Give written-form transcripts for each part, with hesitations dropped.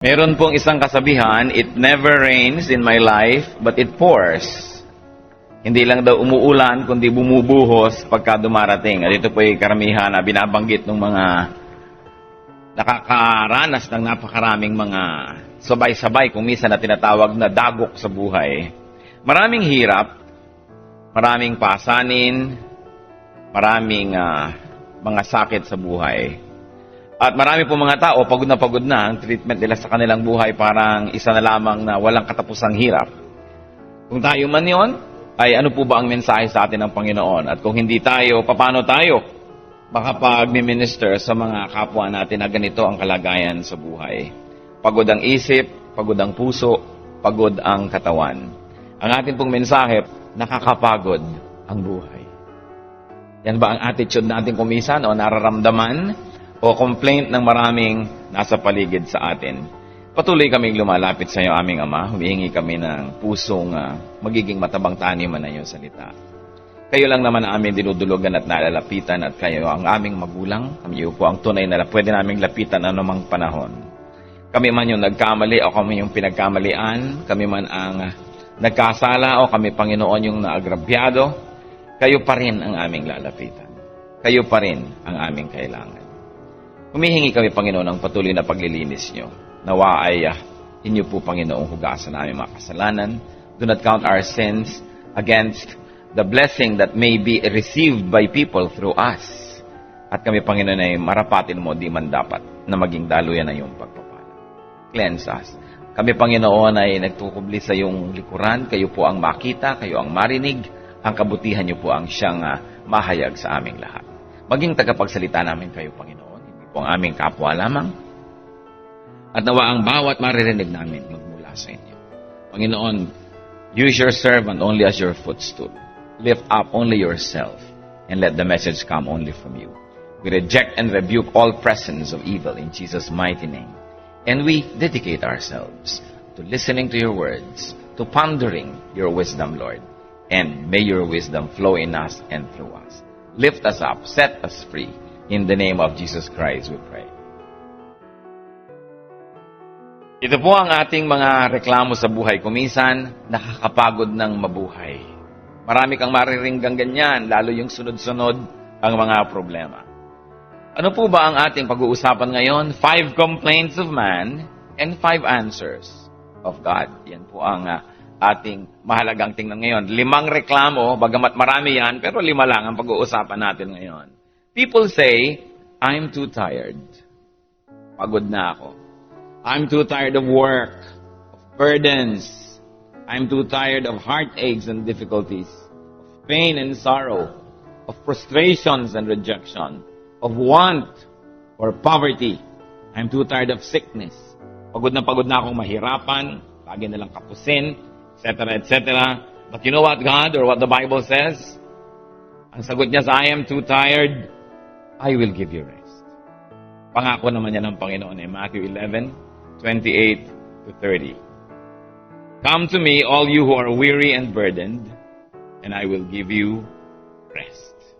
Meron pong isang kasabihan, it never rains in my life, but it pours. Hindi lang daw umuulan, kundi bumubuhos pagka dumarating. At ito po ay karamihan na binabanggit ng mga nakakaranas ng napakaraming mga sabay-sabay, kung minsan na tinatawag na dagok sa buhay. Maraming hirap, maraming pasanin, maraming mga sakit sa buhay. At marami po mga tao, pagod na ang treatment nila sa kanilang buhay, parang isa na lamang na walang katapusang hirap. Kung tayo man yon, ay ano po ba ang mensahe sa atin ng Panginoon? At kung hindi tayo, paano tayo makapag-minister sa mga kapwa natin na ganito ang kalagayan sa buhay? Pagod ang isip, pagod ang puso, pagod ang katawan. Ang atin pong mensahe, nakakapagod ang buhay. Yan ba ang attitude natin kumisan o nararamdaman o complaint ng maraming nasa paligid sa atin? Patuloy kaming lumalapit sa iyo, aming Ama. Humihingi kami ng pusong magiging matabang taniman na iyong salita. Kayo lang naman ang aming dinudulugan at nalalapitan, at kayo ang aming magulang. Kami po ang tunay na pwede naming lapitan anumang panahon. Kami man yung nagkamali o kami yung pinagkamalian, kami man ang nagkasala o kami, Panginoon, yung naagrabyado, kayo pa rin ang aming lalapitan. Kayo pa rin ang aming kailangan. Humihingi kami, Panginoon, ng patuloy na paglilinis niyo. Nawa ay inyo po, Panginoong, hugasan namin mga kasalanan. Do not count our sins against the blessing that may be received by people through us. At kami, Panginoon, ay marapatin mo, di man dapat na maging daluyan na iyong pagpapala. Cleanse us. Kami, Panginoon, ay nagtukubli sa iyong likuran. Kayo po ang makita, kayo ang marinig. Ang kabutihan niyo po ang siyang mahayag sa aming lahat. Maging tagapagsalita namin kayo, Panginoon, po ang aming kapwa lamang, at nawa ang bawat maririnig namin magmula sa inyo. Panginoon, use your servant only as your footstool. Lift up only yourself, and let the message come only from you. We reject and rebuke all presence of evil in Jesus' mighty name. And we dedicate ourselves to listening to your words, to pondering your wisdom, Lord. And may your wisdom flow in us and through us. Lift us up, set us free. In the name of Jesus Christ, we pray. Ito po ang ating mga reklamo sa buhay. Kuminsan, nakakapagod ng mabuhay. Marami kang mariringgang ganyan, lalo yung sunod-sunod ang mga problema. Ano po ba ang ating pag-uusapan ngayon? 5 complaints of man and 5 answers of God. Yan po ang ating mahalagang tingnan ngayon. 5 reklamo, bagamat marami yan, pero 5 lang ang pag-uusapan natin ngayon. People say, I'm too tired. Pagod na ako. I'm too tired of work, of burdens. I'm too tired of heartaches and difficulties, of pain and sorrow, of frustrations and rejection, of want or poverty. I'm too tired of sickness. Pagod na akong mahirapan, lagi nalang kapusin, etc., etc. But you know what God or what the Bible says? Ang sagot niya sa I am too tired, I will give you rest. Pangako naman yan ng Panginoon Matthew 11:28-30. Come to me, all you who are weary and burdened, and I will give you rest.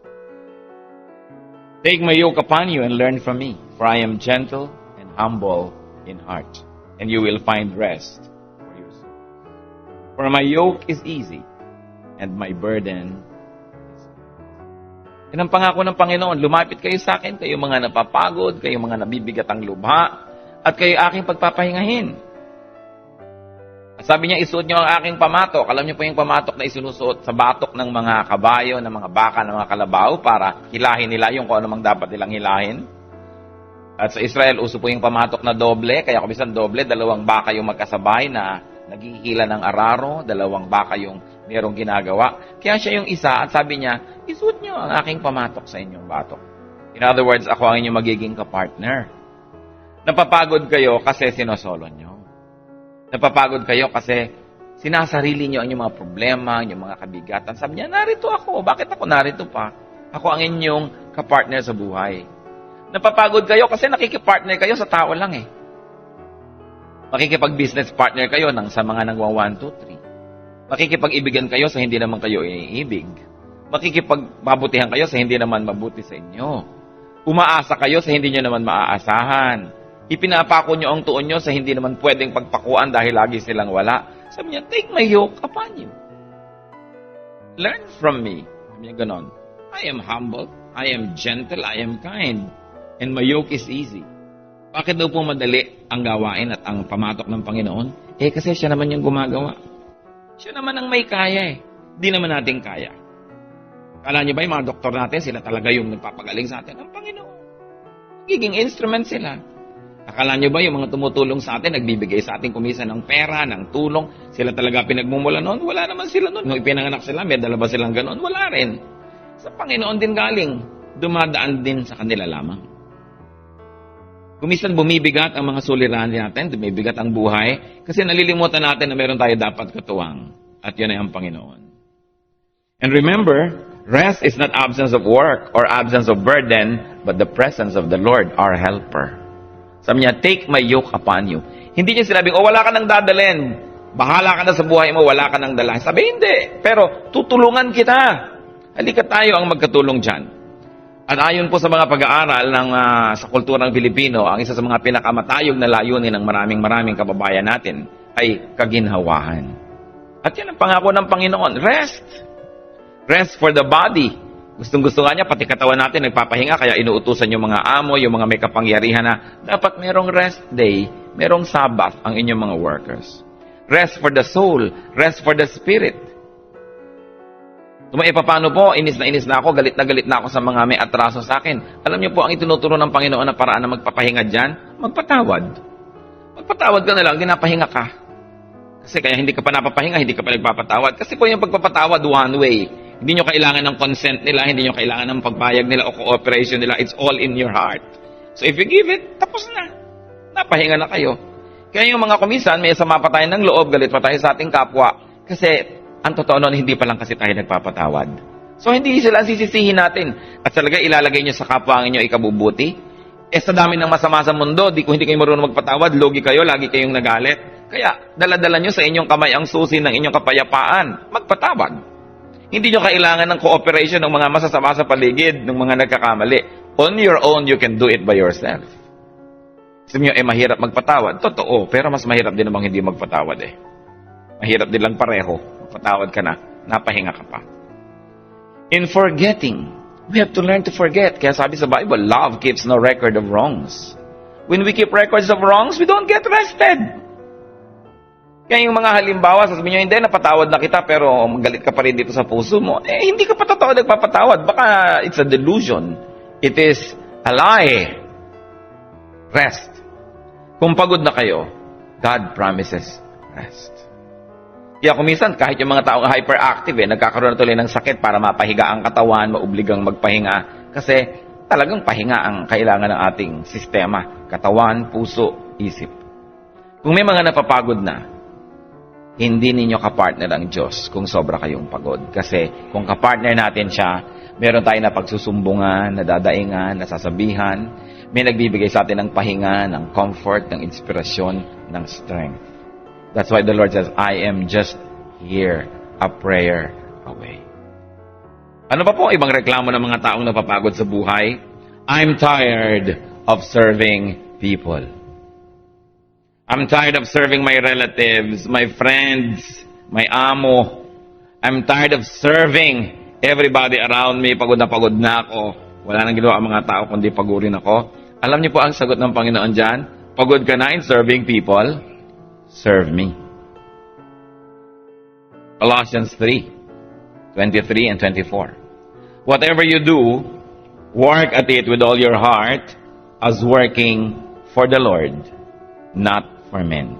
Take my yoke upon you and learn from me, for I am gentle and humble in heart, and you will find rest for your soul. For my yoke is easy, and my burden. Yan ang pangako ng Panginoon. Lumapit kayo sa akin, kayo mga napapagod, kayo mga nabibigat ang lubha, at kayo aking pagpapahingahin. At sabi niya, isuot niyo ang aking pamatok. Alam niyo po yung pamatok na isinusuot sa batok ng mga kabayo, ng mga baka, ng mga kalabaw, para hilahin nila yung kung anumang dapat nilang hilahin. At sa Israel, uso po yung pamatok na doble, kaya kumisan doble, 2 baka yung magkasabay na naghihila ng araro, 2 baka yung merong ginagawa. Kaya siya yung isa, at sabi niya, isuot niyo ang aking pamatok sa inyong batok. In other words, ako ang inyong magiging kapartner. Napapagod kayo kasi sinosolo niyo. Napapagod kayo kasi sinasarili niyo ang inyong mga problema, ang inyong mga kabigatan. Sabi niya, narito ako. Bakit ako narito pa? Ako ang inyong kapartner sa buhay. Napapagod kayo kasi nakikipartner kayo sa tao lang eh. Makikipag-business partner kayo sa mga nagwa 1, 2, 3. Makikipag-ibigan kayo sa hindi naman kayo iibig. Makikipagbabutihan kayo sa hindi naman mabuti sa inyo. Umaasa kayo sa hindi nyo naman maaasahan. Ipinapako nyo ang tuon nyo sa hindi naman pwedeng pagpakuan dahil lagi silang wala. Sabi niya, take my yoke upon you. Learn from me. Sabi niya ganon. I am humble, I am gentle, I am kind, and my yoke is easy. Bakit daw po madali ang gawain at ang pamatok ng Panginoon? Kasi siya naman yung gumagawa. Siya naman ang may kaya Di naman natin kaya. Kala niyo ba yung mga doktor natin, sila talaga yung nagpapagaling sa atin? Ang Panginoon. Nagiging instrument sila. Akala niyo ba yung mga tumutulong sa atin, nagbibigay sa atin kumisa ng pera, ng tulong, sila talaga pinagmumula noon? Wala naman sila noon. Nung ipinanganak sila, may dala ba silang ganoon? Wala rin. Sa Panginoon din galing. Dumadaan din sa kanila lamang. Kumisan bumibigat ang mga suliranin natin, bumibigat ang buhay, kasi nalilimutan natin na meron tayo dapat katuwang. At yun ay ang Panginoon. And remember, rest is not absence of work or absence of burden, but the presence of the Lord, our helper. Sabi niya, take my yoke upon you. Hindi niya sinabing, wala ka nang dadalhin. Bahala ka na sa buhay mo, wala ka nang dala. Sabi, hindi. Pero, tutulungan kita. Halika tayo ang magkatulong dyan. At ayon po sa mga pag-aaral sa kulturang Pilipino, ang isa sa mga pinakamatayog na layunin ng maraming kababayan natin ay kaginhawahan. At yan ang pangako ng Panginoon. Rest. Rest for the body. Gustong-gusto nga niya, pati katawan natin nagpapahinga, kaya inuutusan yung mga amo, yung mga may kapangyarihan na dapat merong rest day, merong Sabbath ang inyong mga workers. Rest for the soul, rest for the spirit. Paano po, inis na ako, galit na ako sa mga may atraso sa akin. Alam niyo po, ang itinuturo ng Panginoon na paraan na magpapahinga dyan, magpatawad. Magpatawad ka na lang, ginapahinga ka. Kasi kaya hindi ka pa napapahinga, hindi ka pa nagpapatawad. Kasi po yung pagpapatawad, one way. Hindi nyo kailangan ng consent nila, hindi nyo kailangan ng pagbayag nila o cooperation nila. It's all in your heart. So if you give it, tapos na. Napahinga na kayo. Kaya yung mga kumisan, may sama pa tayo ng loob, galit pa tayo sa ating kapwa. Kasi ang totoo nun, hindi pa lang kasi tayo nagpapatawad. So hindi sila ang sisisihin natin. At talaga ilalagay nyo sa kapwa ang inyo ikabubuti. Sa dami ng masama sa mundo, kung hindi kayo marunong magpatawad, logi kayo, lagi kayong nagalit. Kaya dala-dala nyo sa inyong kamay ang susi ng inyong kapayapaan. Magpatawad. Hindi nyo kailangan ng cooperation ng mga masasama sa paligid, ng mga nagkakamali. On your own, you can do it by yourself. Sabi nyo, mahirap magpatawad. Totoo, pero mas mahirap din namang hindi magpatawad Mahirap din lang pareho. Magpatawad ka na, napahinga ka pa. In forgetting, we have to learn to forget. Kaya sabi sa Bible, love keeps no record of wrongs. When we keep records of wrongs, we don't get rested. Kaya yung mga halimbawa, sasabihin nyo, hindi, napatawad na kita, pero galit ka pa rin dito sa puso mo. Hindi ka pa totoo nagpapatawad. Baka it's a delusion. It is a lie. Rest. Kung pagod na kayo, God promises rest. Kaya kumisan, kahit yung mga taong hyperactive, nagkakaroon na tuloy ng sakit para mapahiga ang katawan, maubligang magpahinga. Kasi talagang pahinga ang kailangan ng ating sistema. Katawan, puso, isip. Kung may mga napapagod na, hindi ninyo kapartner ang Diyos kung sobra kayong pagod. Kasi kung kapartner natin siya, meron tayo na pagsusumbungan, nadadaingan, nasasabihan, may nagbibigay sa atin ng pahinga, ng comfort, ng inspirasyon, ng strength. That's why the Lord says, I am just here, a prayer away. Ano pa po ibang reklamo ng mga taong napapagod sa buhay? I'm tired of serving people. I'm tired of serving my relatives, my friends, my amo. I'm tired of serving everybody around me. Pagod na ako. Wala nang ginawa ang mga tao kundi pagurin ako. Alam niyo po ang sagot ng Panginoon dyan? Pagod ka na in serving people? Serve me. Colossians 3:23 and 24. Whatever you do, work at it with all your heart as working for the Lord, not for men.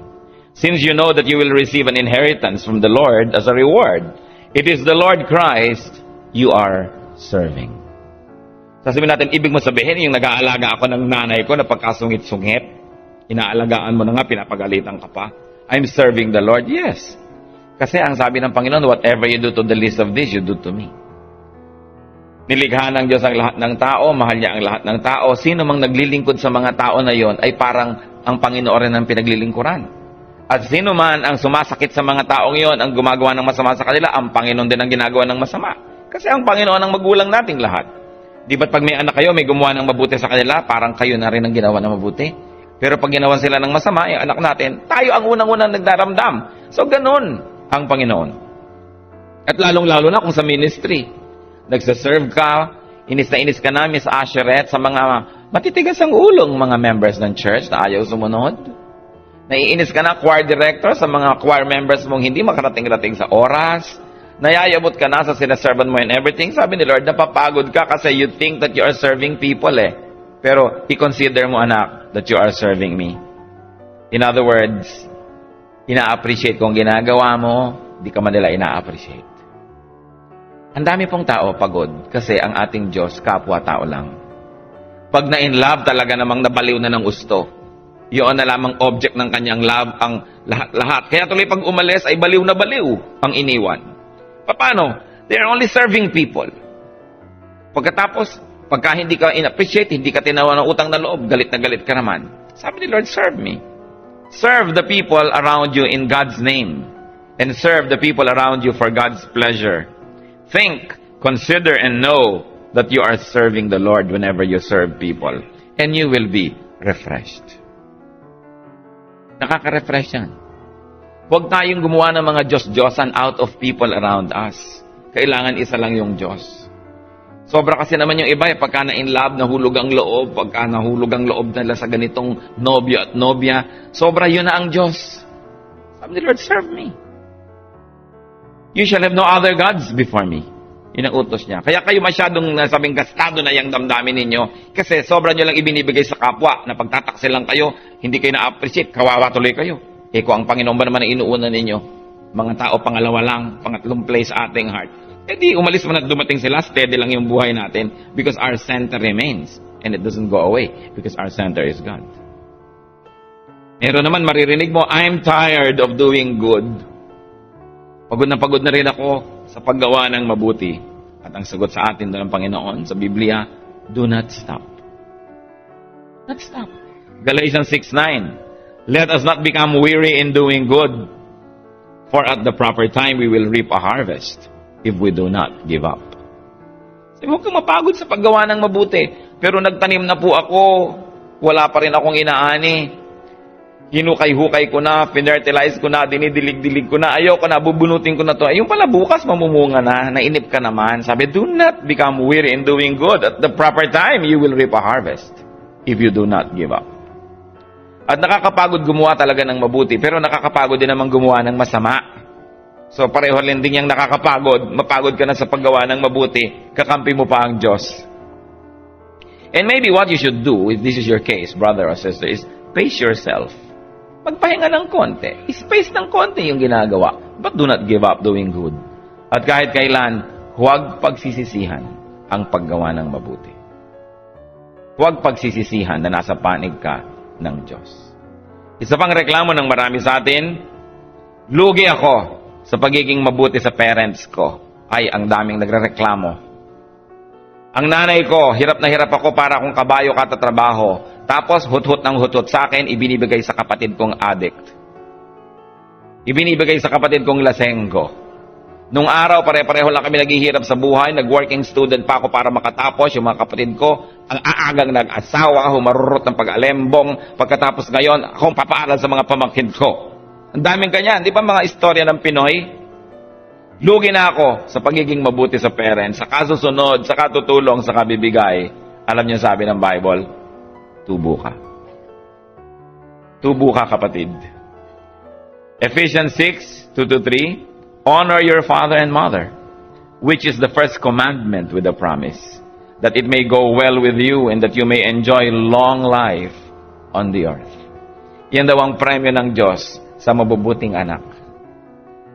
Since you know that you will receive an inheritance from the Lord as a reward, it is the Lord Christ you are serving. Sasabihin natin, ibig mo sabihin, yung nag-aalaga ako ng nanay ko na pagkasungit-sungit, inaalagaan mo na nga, pinapagalitan ka pa. I'm serving the Lord? Yes. Kasi ang sabi ng Panginoon, whatever you do to the least of this, you do to me. Nilikha ng Diyos ang lahat ng tao, mahal niya ang lahat ng tao. Sino mang naglilingkod sa mga tao na yon ay parang ang Panginoon rin ang pinaglilingkuran. At sino man ang sumasakit sa mga taong yon, ang gumagawa ng masama sa kanila, ang Panginoon din ang ginagawa ng masama. Kasi ang Panginoon ang magulang nating lahat. Di ba't pag may anak kayo, may gumawa ng mabuti sa kanila, parang kayo na rin ang ginawa ng mabuti? Pero pag ginawan sila ng masama, yung anak natin, tayo ang unang-unang nagdaramdam. So, ganun ang Panginoon. At lalong-lalo na kung sa ministry, nagsaserve ka, inis na inis ka na, Miss Asheret, sa mga matitigas ang ulong mga members ng church na ayaw sumunod. Naiinis ka na, choir director, sa mga choir members mong hindi makarating-rating sa oras. Nayayabot ka na sa sinaservan mo and everything. Sabi ni Lord, napapagod ka kasi you think that you are serving people eh. Pero i-consider mo, anak, that you are serving me. In other words, ina-appreciate kung ginagawa mo, di ka man nila ina-appreciate. Ang dami pong tao pagod kasi ang ating Diyos, kapwa-tao lang. Pag na-in love, talaga namang nabaliw na ng gusto. Yun na lamang object ng kanyang love ang lahat-lahat. Kaya tuloy pag umalis ay baliw na baliw ang iniwan. Paano? They are only serving people. Pagkatapos, pagka hindi ka in-appreciate, hindi ka tinawa ng utang na loob, galit na galit ka naman. Sabi ni Lord, serve me. Serve the people around you in God's name. And serve the people around you for God's pleasure. Think, consider, and know that you are serving the Lord whenever you serve people. And you will be refreshed. Nakaka-refresh yan. Huwag tayong gumawa ng mga Diyos-Diyosan out of people around us. Kailangan isa lang yung Diyos. Sobra kasi naman yung iba, pagka na-in love, nahulog ang loob, pagka nahulog ang loob nila sa ganitong nobyo at nobya, sobra yun na ang Diyos. Sabi ni Lord, serve me. You shall have no other gods before me. Yun ang utos niya. Kaya kayo masyadong nasabing gastado na yung damdamin ninyo kasi sobra nyo lang ibinibigay sa kapwa na pagtataksil lang kayo, hindi kayo na-appreciate, kawawa tuloy kayo. Kung ang Panginoon ba naman ang inuuna ninyo, mga tao pangalawa lang, pangatlong place sa ating heart, di umalis man at dumating sila, steady lang yung buhay natin because our center remains and it doesn't go away because our center is God. Meron naman maririnig mo, I'm tired of doing good. Pagod na rin ako sa paggawa ng mabuti. At ang sagot sa atin ng Panginoon sa Biblia, do not stop. Not stop. Galatians 6:9. Let us not become weary in doing good, for at the proper time we will reap a harvest if we do not give up. Sabi, huwag kang mapagod sa paggawa ng mabuti. Pero nagtanim na po ako, wala pa rin akong inaani. Hinukay-hukay ko na, finertilize ko na, dinidilig-dilig ko na, ayaw ko na, bubunutin ko na to. Ayun pala bukas, mamumunga na, nainip ka naman. Sabi, do not become weary in doing good. At the proper time, you will reap a harvest if you do not give up. At nakakapagod gumawa talaga ng mabuti, pero nakakapagod din naman gumawa ng masama. So pareho din yung nakakapagod, mapagod ka na sa paggawa ng mabuti, kakampi mo pa ang Diyos. And maybe what you should do, if this is your case, brother or sister, is pace yourself. Magpahinga ng konti. Space ng konti yung ginagawa. But do not give up doing good. At kahit kailan, huwag pagsisisihan ang paggawa ng mabuti. Huwag pagsisisihan na nasa panig ka ng Diyos. Isa pang reklamo ng marami sa atin, lugi ako sa pagiging mabuti sa parents ko. Ay, ang daming nagrereklamo. Ang nanay ko, hirap na hirap ako para akong kabayo katatrabaho. Tapos, hut-hut ng hut-hut sa akin, ibinibigay sa kapatid kong addict. Ibinibigay sa kapatid kong lasenggo. Nung araw, pare-pareho lang kami naghihirap sa buhay. Nag-working student pa ako para makatapos. Yung mga kapatid ko, ang aagang nag-asawa, humarurot ng pag-alembong. Pagkatapos ngayon, akong papaaral sa mga pamangkin ko. Ang daming ganyan. Di ba mga istorya ng Pinoy? Lugi na ako sa pagiging mabuti sa parents, sa kasusunod, sa katutulong, sa kabibigay. Alam niyo sabi ng Bible, tubo ka. Tubo ka, kapatid. Ephesians 6:2-3, honor your father and mother, which is the first commandment with a promise, that it may go well with you and that you may enjoy long life on the earth. Yan daw ang premyo ng Diyos sa mabubuting anak.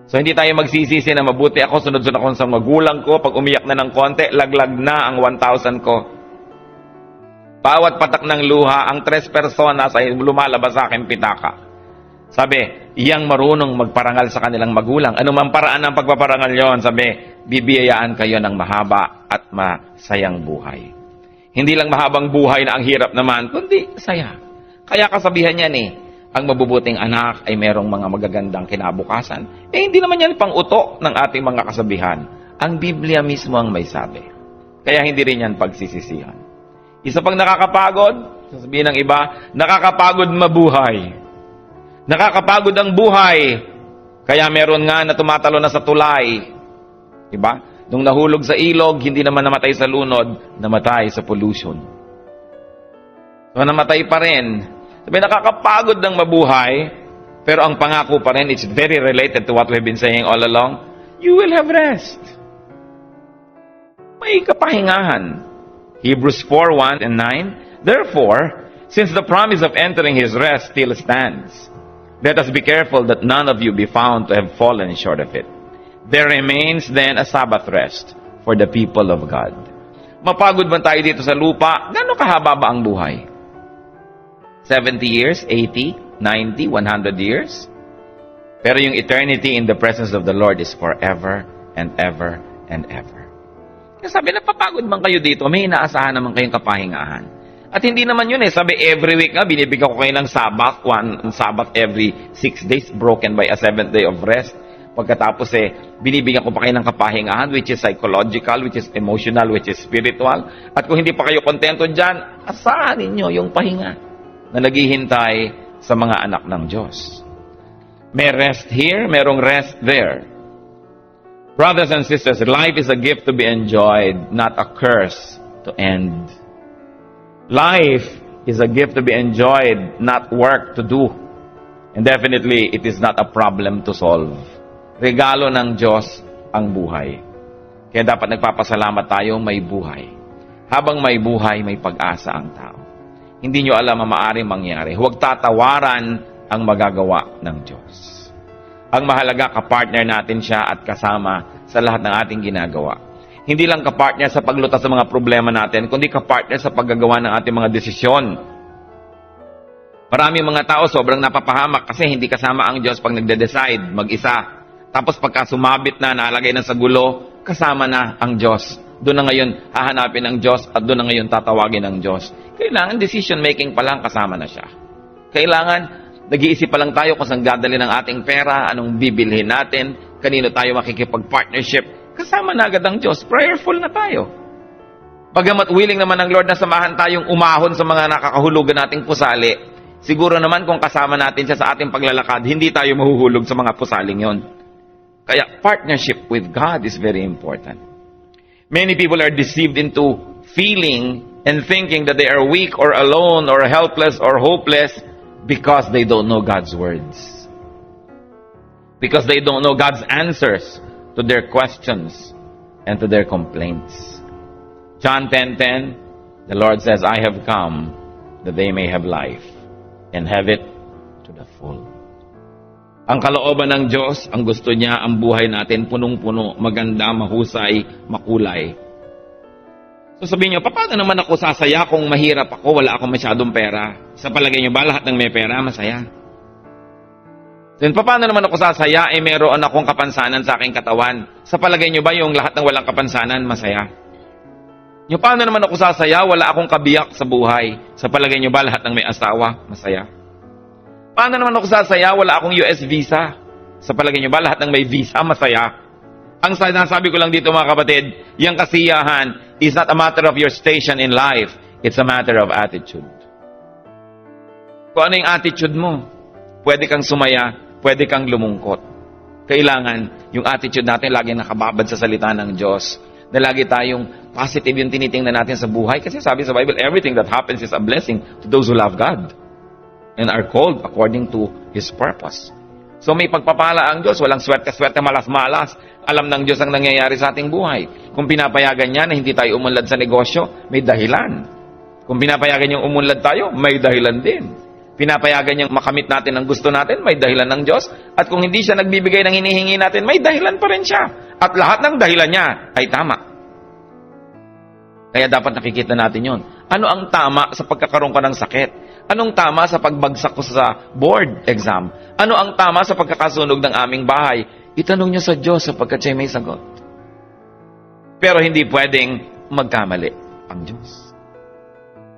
So, hindi tayo magsisisi na mabuti ako, sunod-sunod ako sa magulang ko, pag umiyak na ng konti, laglag na ang 1,000 ko. Bawat patak ng luha, ang 3 personas ay lumalabas sa akin pitaka. Sabi, iyang marunong magparangal sa kanilang magulang. Ano man paraan ng pagpaparangal yon? Sabi, bibiyayaan kayo ng mahaba at masayang buhay. Hindi lang mahabang buhay na ang hirap naman, kundi saya. Kaya kasabihan niyan ang mabubuting anak ay merong mga magagandang kinabukasan. Hindi naman yan pang-uto ng ating mga kasabihan. Ang Biblia mismo ang may sabi. Kaya hindi rin yan pagsisisihan. Isa pang nakakapagod, Sasabihin ng iba, nakakapagod mabuhay. Nakakapagod ang buhay. Kaya meron nga na tumatalo na sa tulay. Diba? Nung nahulog sa ilog, hindi naman namatay sa lunod, namatay sa pollution. So, namatay pa rin. Sabi, nakakapagod ng mabuhay, pero ang pangako pa rin, it's very related to what we've been saying all along, you will have rest. May kapahingahan. Hebrews 4:1 and 9, therefore, since the promise of entering His rest still stands, let us be careful that none of you be found to have fallen short of it. There remains then a Sabbath rest for the people of God. Mapagod man tayo dito sa lupa, gano'ng kahaba ba ang buhay? 70 years, 80, 90, 100 years? Pero yung eternity in the presence of the Lord is forever and ever and ever. Kaya sabi, napapagod man kayo dito, may inaasahan naman kayong kapahingahan. At hindi naman yun eh. Sabi, every week nga, binibigyan ko kayo ng Sabbath, one Sabbath every 6 days, broken by a 7th day of rest. Pagkatapos binibigyan ko pa kayo ng kapahingahan, which is psychological, which is emotional, which is spiritual. At kung hindi pa kayo kontento dyan, asahan ninyo yung pahinga na naghihintay sa mga anak ng Diyos. May rest here, merong rest there. Brothers and sisters, life is a gift to be enjoyed, not a curse to end. Life is a gift to be enjoyed, not work to do. And definitely, it is not a problem to solve. Regalo ng Diyos ang buhay. Kaya dapat nagpapasalamat tayo may buhay. Habang may buhay, may pag-asa ang tao. Hindi nyo alam ang maaaring mangyari. Huwag tatawaran ang magagawa ng Diyos. Ang mahalaga, kapartner natin siya at kasama sa lahat ng ating ginagawa. Hindi lang kapartner sa paglutas sa mga problema natin, kundi kapartner sa paggagawa ng ating mga desisyon. Maraming mga tao sobrang napapahamak kasi hindi kasama ang Diyos pag nagde-decide, mag-isa. Tapos pagka sumabit na, nalagay na sa gulo, kasama na ang Diyos. Doon na ngayon hahanapin ng Diyos at doon na ngayon tatawagin ng Diyos. Kailangan decision making pa lang kasama na siya. Kailangan nag-iisip pa lang tayo kung saan dadalhin ng ating pera, anong bibilhin natin, kanino tayo makikipag-partnership. Kasama na agad ang Diyos. Prayerful na tayo. Bagamat willing naman ng Lord na samahan tayong umahon sa mga nakakahulugan nating pusali, siguro naman kung kasama natin siya sa ating paglalakad, hindi tayo mahuhulog sa mga pusaling yon. Kaya partnership with God is very important. Many people are deceived into feeling and thinking that they are weak or alone or helpless or hopeless because they don't know God's words. Because they don't know God's answers to their questions and to their complaints. John 10:10, the Lord says, I have come that they may have life and have it to the full. Ang kalooban ng Diyos, ang gusto niya, ang buhay natin, punong-puno, maganda, mahusay, makulay. So sabihin niyo, paano naman ako sasaya kung mahirap ako, wala akong masyadong pera? Sa palagay niyo ba, lahat ng may pera, masaya? Then, paano naman ako sasaya, meron akong kapansanan sa aking katawan? Sa palagay niyo ba, yung lahat ng walang kapansanan, masaya? Yung paano naman ako sasaya, wala akong kabiyak sa buhay? Sa palagay niyo ba, lahat ng may asawa, masaya? Paano naman ako sasaya? Wala akong US visa. Sa palagay niyo ba, lahat ng may visa, masaya? Ang sinasabi ko lang dito mga kapatid, yung kasiyahan is not a matter of your station in life. It's a matter of attitude. Kung ano yung attitude mo, pwede kang sumaya, pwede kang lumungkot. Kailangan yung attitude natin laging nakababad sa salita ng Diyos. Na lagi tayong positive yung tinitingnan natin sa buhay. Kasi sabi sa Bible, everything that happens is a blessing to those who love God and are called according to His purpose. So may pagpapala ang Diyos, walang swerte-swerte, malas-malas. Alam ng Diyos ang nangyayari sa ating buhay. Kung pinapayagan niya na hindi tayo umunlad sa negosyo, may dahilan. Kung pinapayagan niyang umunlad tayo, may dahilan din. Pinapayagan niyang makamit natin ang gusto natin, may dahilan ng Diyos. At kung hindi siya nagbibigay ng hinihingi natin, may dahilan pa rin siya. At lahat ng dahilan niya ay tama. Kaya dapat nakikita natin yon. Ano ang tama sa pagkakaroon ka ng sakit? Anong tama sa pagbagsak ko sa board exam? Ano ang tama sa pagkakasunog ng aming bahay? Itanong niyo sa Diyos sapagkat siya may sagot. Pero hindi pwedeng magkamali ang Diyos.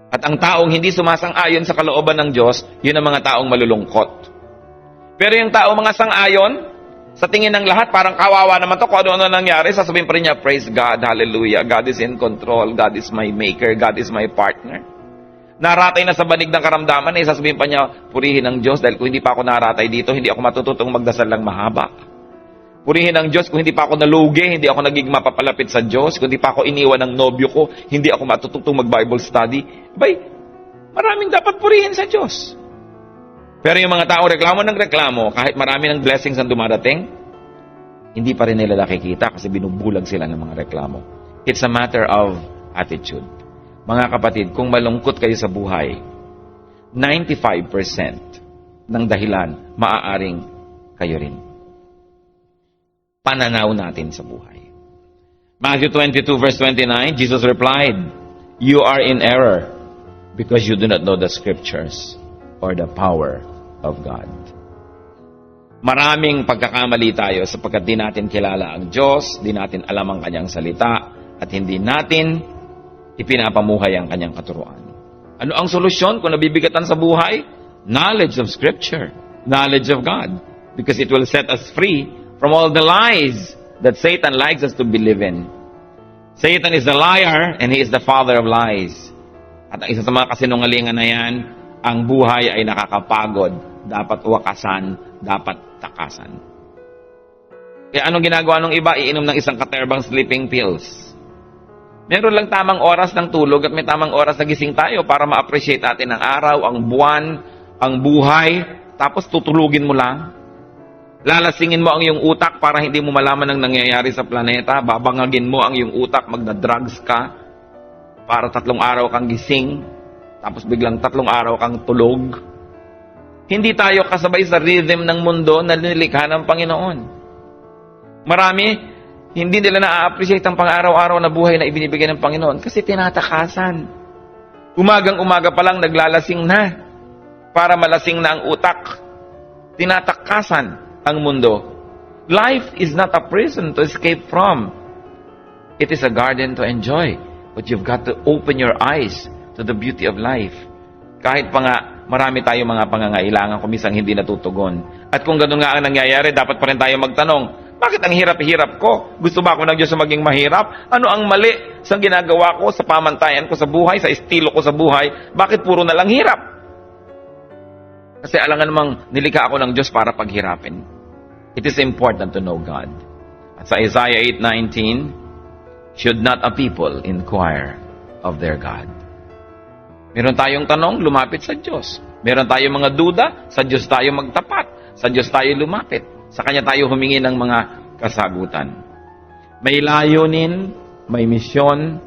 At ang taong hindi sumasang-ayon sa kalooban ng Diyos, yun ang mga taong malulungkot. Pero yung taong mga sang-ayon, sa tingin ng lahat, parang kawawa naman to, kung ano nangyari, sasabihin pa rin niya, praise God, hallelujah, God is in control, God is my maker, God is my partner. Naratay na sa banig ng karamdaman, sasabihin pa niya, purihin ang Diyos dahil kung hindi pa ako naratay dito, hindi ako matututong magdasal lang mahaba. Purihin ang Diyos kung hindi pa ako nalugi, hindi ako naging mapapalapit sa Diyos, kung hindi pa ako iniwan ng nobyo ko, hindi ako matututong mag-Bible study. Abay, maraming dapat purihin sa Diyos. Pero yung mga tao reklamo ng reklamo, kahit marami ng blessings ang dumarating, hindi pa rin nila nakikita kasi binubulag sila ng mga reklamo. It's a matter of attitude. Mga kapatid, kung malungkot kayo sa buhay, 95% ng dahilan, maaaring kayo rin. Pananaw natin sa buhay. Matthew 22 verse 29, Jesus replied, "You are in error because you do not know the scriptures or the power of God." Maraming pagkakamali tayo sapagkat di natin kilala ang Diyos, di natin alam ang Kanyang salita, at hindi natin ipinapamuhay ang Kanyang katuruan. Ano ang solusyon kung nabibigatan sa buhay? Knowledge of Scripture. Knowledge of God. Because it will set us free from all the lies that Satan likes us to believe in. Satan is the liar and he is the father of lies. At ang isa sa mga kasinungalingan na yan, ang buhay ay nakakapagod. Dapat wakasan, dapat takasan. Kaya anong ginagawa ng iba? Iinom ng isang katerbang sleeping pills. Meron lang tamang oras ng tulog at may tamang oras na gising tayo para ma-appreciate natin ang araw, ang buwan, ang buhay, tapos tutulugin mo lang. Lalasingin mo ang iyong utak para hindi mo malaman ang nangyayari sa planeta. Babangagin mo ang iyong utak, magna-drugs ka para 3 araw kang gising, tapos biglang 3 araw kang tulog. Hindi tayo kasabay sa rhythm ng mundo na nilikha ng Panginoon. Marami, hindi nila na-appreciate ang pang-araw-araw na buhay na ibinibigay ng Panginoon kasi tinatakasan. Umagang-umaga pa lang naglalasing na para malasing na ang utak. Tinatakasan ang mundo. Life is not a prison to escape from. It is a garden to enjoy. But you've got to open your eyes to the beauty of life. Kahit pa nga marami tayong mga pangangailangan kumisang hindi natutugon. At kung gano'n nga ang nangyayari, dapat pa rin tayo magtanong, bakit ang hirap-hirap ko? Gusto ba ako ng Diyos na maging mahirap? Ano ang mali sa ginagawa ko, sa pamantayan ko sa buhay, sa estilo ko sa buhay? Bakit puro na lang hirap? Kasi alangan namang nilikha ako ng Diyos para paghirapin. It is important to know God. At sa Isaiah 8:19, should not a people inquire of their God? Meron tayong tanong, lumapit sa Diyos. Meron tayong mga duda, sa Diyos tayo magtapat. Sa Diyos tayo lumapit. Sa Kanya tayo humingi ng mga kasagutan. May layunin, may misyon,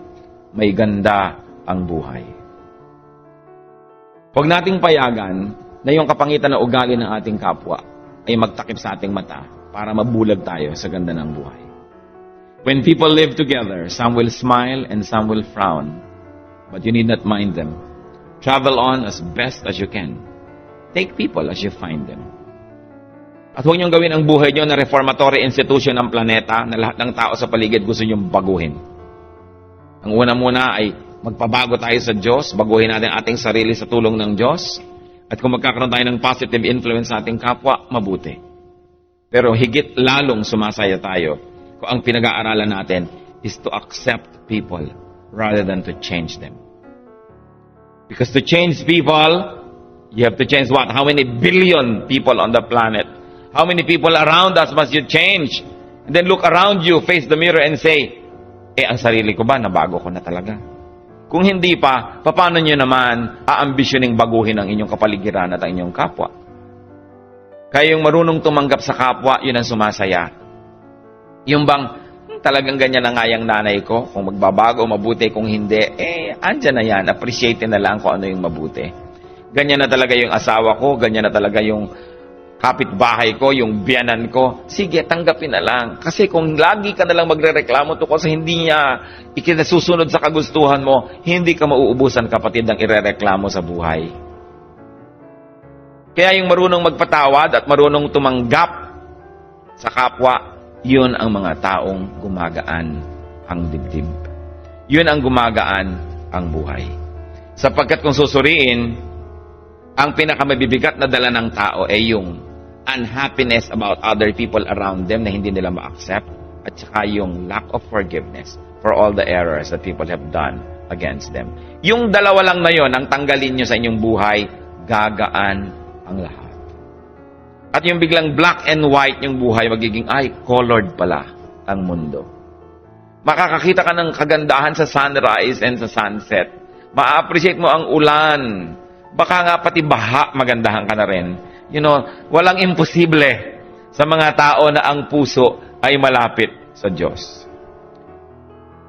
may ganda ang buhay. Huwag nating payagan na yung kapangitan na ugali ng ating kapwa ay magtakip sa ating mata para mabulag tayo sa ganda ng buhay. When people live together, some will smile and some will frown. But you need not mind them. Travel on as best as you can. Take people as you find them. At huwag niyong gawin ang buhay niyo na reformatory institution ng planeta na lahat ng tao sa paligid gusto niyong baguhin. Ang una muna ay magpabago tayo sa Diyos, baguhin natin ating sarili sa tulong ng Diyos. At kung magkakaroon tayo ng positive influence sa ating kapwa, mabuti. Pero higit lalong sumasaya tayo kung ang pinag-aaralan natin is to accept people rather than to change them. Because to change people, you have to change what? How many billion people on the planet? How many people around us must you change? And then look around you, face the mirror and say, ang sarili ko ba, nabago ko na talaga? Kung hindi pa, paano nyo naman aambisyoning baguhin ang inyong kapaligiran at ang inyong kapwa? Kaya yung marunong tumanggap sa kapwa, yun ang sumasaya. Yung bang, talagang ganyan na nga yung nanay ko, kung magbabago, mabuti, kung hindi, andyan na yan, appreciate na lang kung ano yung mabuti. Ganyan na talaga yung asawa ko, ganyan na talaga yung kapitbahay ko, yung biyanan ko, sige, tanggapin na lang. Kasi kung lagi ka na lang magrereklamo tungkol sa hindi niya ikinasusunod sa kagustuhan mo, hindi ka mauubusan, kapatid, ng irereklamo sa buhay. Kaya yung marunong magpatawad at marunong tumanggap sa kapwa, yun ang mga taong gumagaan ang dibdib. Yun ang gumagaan ang buhay. Sapagkat kung susuriin, ang pinakamabibigat na dala ng tao ay yung unhappiness about other people around them na hindi nila ma-accept, at saka yung lack of forgiveness for all the errors that people have done against them. Yung dalawa lang na yon ang tanggalin nyo sa inyong buhay, gagaan ang lahat. At yung biglang black and white yung buhay, magiging, ay, colored pala ang mundo. Makakakita ka ng kagandahan sa sunrise and sa sunset. Ma-appreciate mo ang ulan. Baka nga pati baha, magandahan ka na rin. You know, walang imposible sa mga tao na ang puso ay malapit sa Diyos.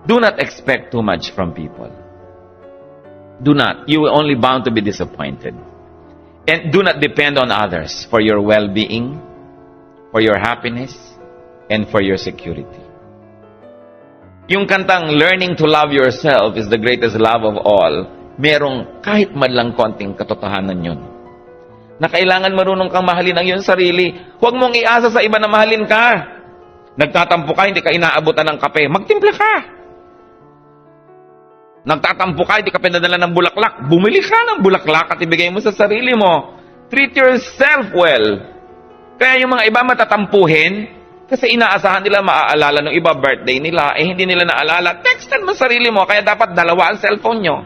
Do not expect too much from people. Do not. You will only bound to be disappointed. And do not depend on others for your well-being, for your happiness, and for your security. Yung kantang, Learning to Love Yourself is the Greatest Love of All, merong kahit man lang konting katotohanan yun. Na kailangan marunong kang mahalin ang iyong sarili. Huwag mong iasa sa iba na mahalin ka. Nagtatampo ka, hindi ka inaabutan ng kape, magtimpla ka. Nagtatampo ka, hindi ka pinadala ng bulaklak, bumili ka ng bulaklak at ibigay mo sa sarili mo. Treat yourself well. Kaya yung mga iba matatampuhin, kasi inaasahan nila maaalala ng iba birthday nila, hindi nila naalala. Textan mo sarili mo, kaya dapat dalawa ang cellphone nyo.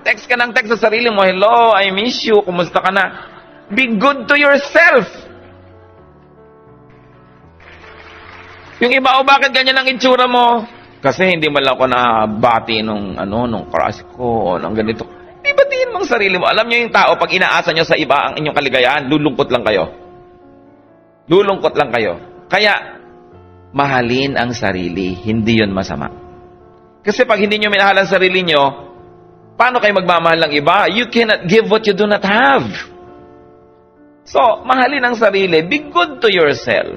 Text ka ng text sa sarili mo, hello, I miss you, kumusta ka na? Be good to yourself. Yung iba, bakit ganyan ang itsura mo? Kasi hindi man lang ako nabati nung crush ko, o nung ganito. Di batiin mong sarili mo. Alam nyo yung tao, pag inaasa nyo sa iba ang inyong kaligayahan, lulungkot lang kayo. Lulungkot lang kayo. Kaya, mahalin ang sarili, hindi yun masama. Kasi pag hindi nyo minahal ang sarili nyo, paano kayo magmamahal ng iba? You cannot give what you do not have. So, mahalin ang sarili. Be good to yourself.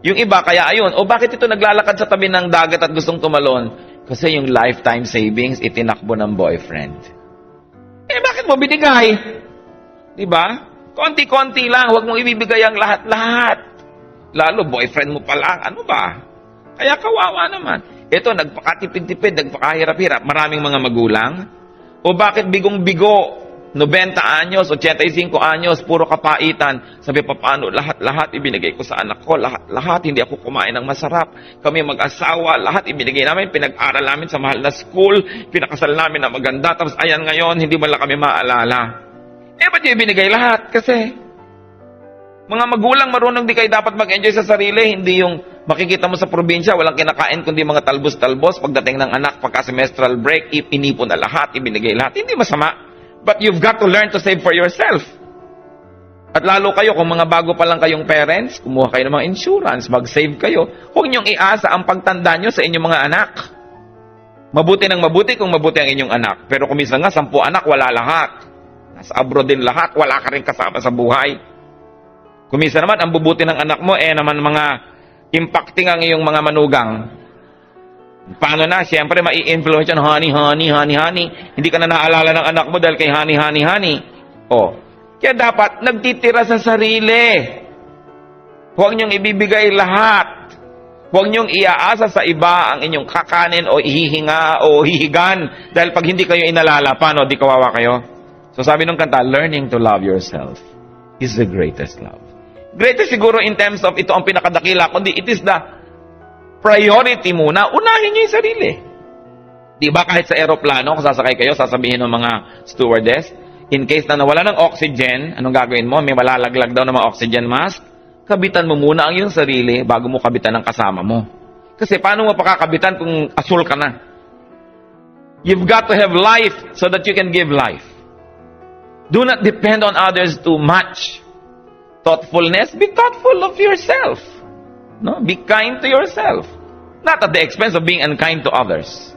Yung iba, kaya ayun, bakit ito naglalakad sa tabi ng dagat at gustong tumalon? Kasi yung lifetime savings, itinakbo ng boyfriend. Bakit mo binigay? Diba? Konti-konti lang, huwag mong ibibigay ang lahat-lahat. Lalo, boyfriend mo pa lang, ano ba? Kaya kawawa naman. Ito, nagpakatipid-tipid, nagpakahirap-hirap. Maraming mga magulang. O bakit bigong-bigo? 90 anyos, 85 anyos, puro kapaitan. Sabi, paano? Lahat ibinigay ko sa anak ko. Lahat, hindi ako kumain ng masarap. Kami mag-asawa, lahat ibinigay namin. Pinag-aral namin sa mahal na school. Pinakasal namin na maganda. Tapos, ayan ngayon, hindi man lang kami maalala. Ba't yung ibinigay lahat? Kasi, mga magulang marunong di kayo dapat mag-enjoy sa sarili. Hindi yung makikita mo sa probinsya, walang kinakain kundi mga talbos-talbos. Pagdating ng anak, pagka-semestral break, inipon na lahat, ibinigay lahat. Hindi masama. But you've got to learn to save for yourself. At lalo kayo, kung mga bago pa lang kayong parents, kumuha kayo ng mga insurance, mag-save kayo. Huwag niyong iasa ang pagtanda niyo sa inyong mga anak. Mabuti ng mabuti kung mabuti ang inyong anak. Pero kung minsan nga, 10 anak, wala lahat. Nasa abroad din lahat, wala ka rin kasama sa buhay. Kung minsan naman, ang bubuti ng anak mo, naman mga impacting ang iyong mga manugang. Paano na? Siyempre, mai-influence yan, honey. Hindi ka na naalala ng anak mo dahil kay honey. Kaya dapat, nagtitira sa sarili. Huwag niyong ibibigay lahat. Huwag niyong iaasa sa iba ang inyong kakanin o ihihinga o hihigan. Dahil pag hindi kayo inalala, paano? Di kawawa kayo? So sabi ng kanta, learning to love yourself is the greatest love. Greatest siguro in terms of ito ang pinakadakila, kundi it is the priority muna, unahin niyo yung sarili. Di ba kahit sa aeroplano, kung sasakay kayo, sasabihin ng mga stewardess, in case na nawala ng oxygen, anong gagawin mo? May malalaglag daw ng mga oxygen mask, kabitan mo muna ang iyong sarili bago mo kabitan ng kasama mo. Kasi paano mo pakakabitan kung asul ka na? You've got to have life so that you can give life. Do not depend on others too much. Thoughtfulness, be thoughtful of yourself. No? Be kind to yourself. Not at the expense of being unkind to others.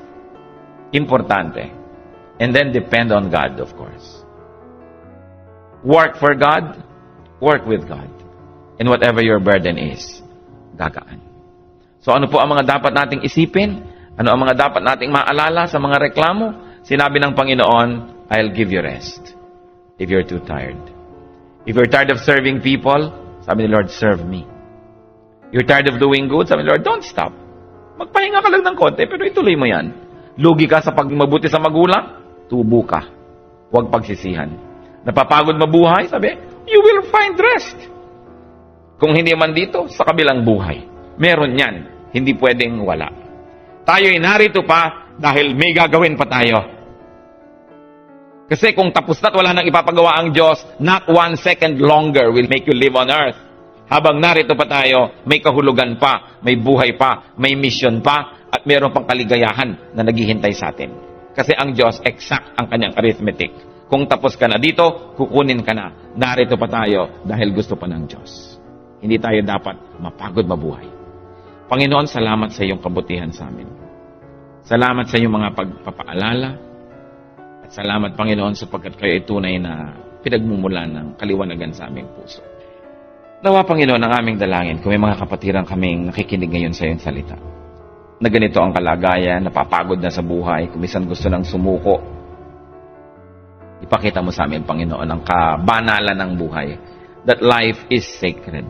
Importante. And then depend on God, of course. Work for God. Work with God. And whatever your burden is, gagaan. So ano po ang mga dapat nating isipin? Ano ang mga dapat nating maalala sa mga reklamo? Sinabi ng Panginoon, I'll give you rest if you're too tired. If you're tired of serving people, sabi ni Lord, serve me. You're tired of doing good? Sabi ni Lord, don't stop. Magpahinga ka lang ng konti, pero ituloy mo yan. Lugi ka sa pagmabuti sa magulang, tubo ka. Huwag pagsisihan. Napapagod mabuhay? Sabi, you will find rest. Kung hindi man dito, sa kabilang buhay. Meron yan. Hindi pwedeng wala. Tayo'y narito pa dahil may gagawin pa tayo. Kasi kung tapos na't wala nang ipapagawa ang Diyos, not 1 second longer will make you live on earth. Habang narito pa tayo, may kahulugan pa, may buhay pa, may mission pa, at mayroon pang kaligayahan na naghihintay sa atin. Kasi ang Diyos, exact ang kanyang arithmetic. Kung tapos ka na dito, kukunin ka na. Narito pa tayo dahil gusto pa ng Diyos. Hindi tayo dapat mapagod mabuhay. Panginoon, salamat sa iyong kabutihan sa amin. Salamat sa iyong mga pagpapaalala. At salamat, Panginoon, sapagkat kayo ay tunay na pinagmumulan ng kaliwanagan sa aming puso. Nawa, Panginoon, ang aming dalangin kung may mga kapatiran kaming nakikinig ngayon sa iyong salita. Na ganito ang kalagayan, napapagod na sa buhay, kung minsan gusto nang sumuko. Ipakita mo sa amin, Panginoon, ang kabanalan ng buhay. That life is sacred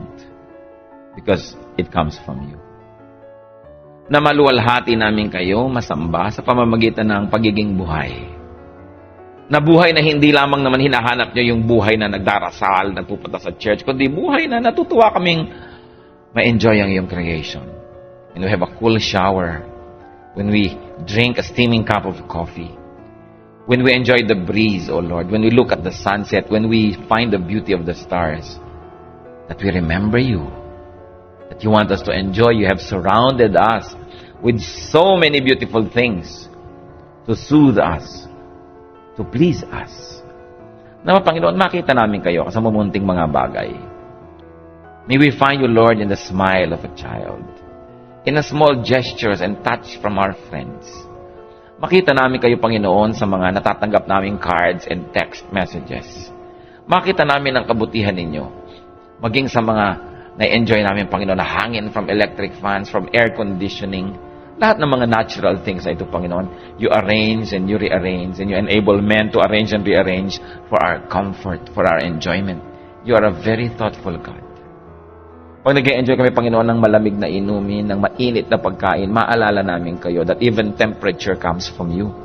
because it comes from you. Na maluwalhati namin kayo, masamba sa pamamagitan ng pagiging buhay. Na buhay na hindi lamang naman hinahanap nyo yung buhay na nagdarasal, nagpupunta sa church, kundi buhay na natutuwa kaming ma-enjoy ang iyong creation. When we have a cool shower, when we drink a steaming cup of coffee, when we enjoy the breeze, O Lord, when we look at the sunset, when we find the beauty of the stars, that we remember you, that you want us to enjoy. You have surrounded us with so many beautiful things to soothe us, to please us. Nawa, Panginoon, makita namin kayo sa mamunting mga bagay. May we find you, Lord, in the smile of a child, in the small gestures and touch from our friends. Makita namin kayo, Panginoon, sa mga natatanggap naming cards and text messages. Makita namin ang kabutihan ninyo. Maging sa mga na-enjoy namin, Panginoon, na hangin from electric fans, from air conditioning. Lahat ng mga natural things na ito, Panginoon, you arrange and you rearrange and you enable men to arrange and rearrange for our comfort, for our enjoyment. You are a very thoughtful God. Pag nag-enjoy kami, Panginoon, ng malamig na inumin, ng mainit na pagkain, maalala namin kayo that even temperature comes from you.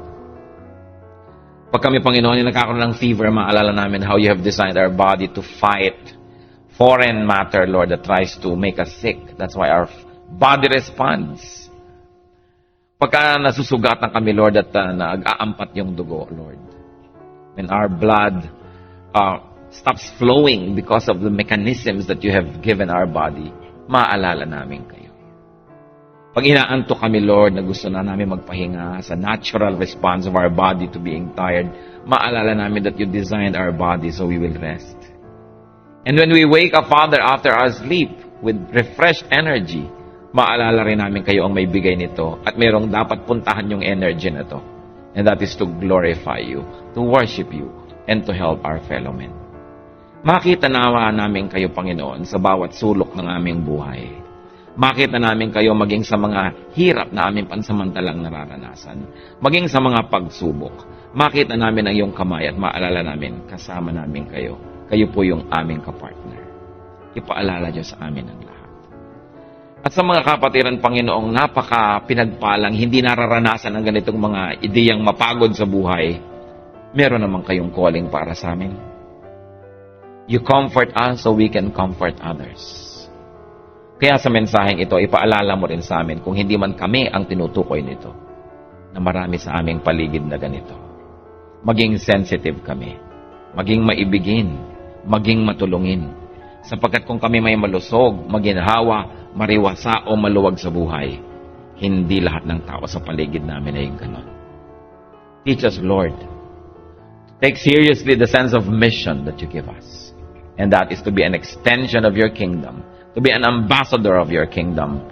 Pag kami, Panginoon, yung nagkakaroon ng fever, maalala namin how you have designed our body to fight foreign matter, Lord, that tries to make us sick. That's why our body responds. Pagka nasusugatan kami, Lord, at nag-aampat yung dugo, Lord. When our blood stops flowing because of the mechanisms that you have given our body, maalala namin kayo. Pag inaantok kami, Lord, na gusto na namin magpahinga sa natural response of our body to being tired, maalala namin that you designed our body so we will rest. And when we wake up, Father, after our sleep with refreshed energy, maalala rin namin kayo ang may bigay nito at mayroong dapat puntahan yung energy na to. And that is to glorify you, to worship you, and to help our fellow men. Makita nawa namin kayo, Panginoon, sa bawat sulok ng aming buhay. Makita namin kayo maging sa mga hirap na aming pansamantalang nararanasan. Maging sa mga pagsubok. Makita namin ang iyong kamay at maalala namin, kasama namin kayo. Kayo po yung aming kapartner. Ipaalala Diyos sa amin ang lahat. At sa mga kapatiran, Panginoong, napaka-pinagpalang, hindi nararanasan ang ganitong mga ideyang mapagod sa buhay, meron naman kayong calling para sa amin. You comfort us so we can comfort others. Kaya sa mensaheng ito, ipaalala mo rin sa amin kung hindi man kami ang tinutukoy nito, na marami sa aming paligid na ganito. Maging sensitive kami. Maging maibigin. Maging matulungin. Sapagkat kung kami may malusog, maginhawa, mariwasa o maluwag sa buhay, hindi lahat ng tao sa paligid namin ay ganon. Teach us, Lord, take seriously the sense of mission that you give us. And that is to be an extension of your kingdom, to be an ambassador of your kingdom,